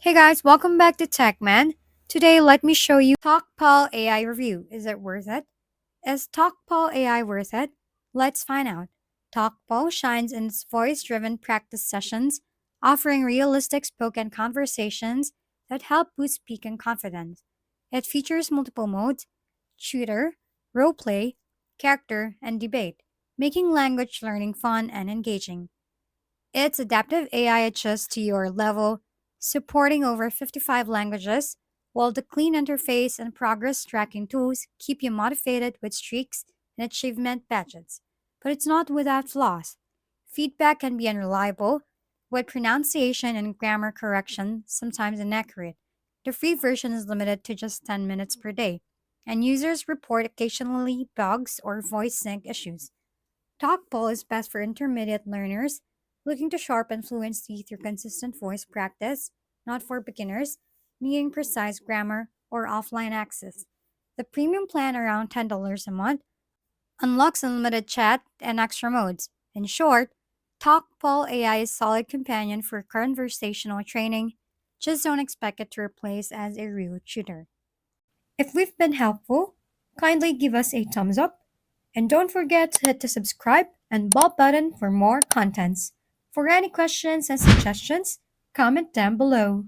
Hey guys, welcome back to TechMan. Today, let me show you TalkPal AI review. Is it worth it? Is TalkPal AI worth it? Let's find out. TalkPal shines in its voice-driven practice sessions, offering realistic spoken conversations that help boost speaking confidence. It features multiple modes: tutor, roleplay, character, and debate, making language learning fun and engaging. Its adaptive AI adjusts to your level, supporting over 55 languages, while the clean interface and progress tracking tools keep you motivated with streaks and achievement badges. But it's not without flaws. Feedback can be unreliable, with pronunciation and grammar correction sometimes inaccurate. The free version is limited to just 10 minutes per day, and users report occasionally bugs or voice sync issues. TalkPal is best for intermediate learners looking to sharpen fluency through consistent voice practice, not for beginners needing precise grammar or offline access. The premium plan, around $10 a month, unlocks unlimited chat and extra modes. In short, TalkPal AI is a solid companion for conversational training. Just don't expect it to replace as a real tutor. If we've been helpful, kindly give us a thumbs up and don't forget to hit the subscribe and bell button for more contents. For any questions and suggestions, comment down below.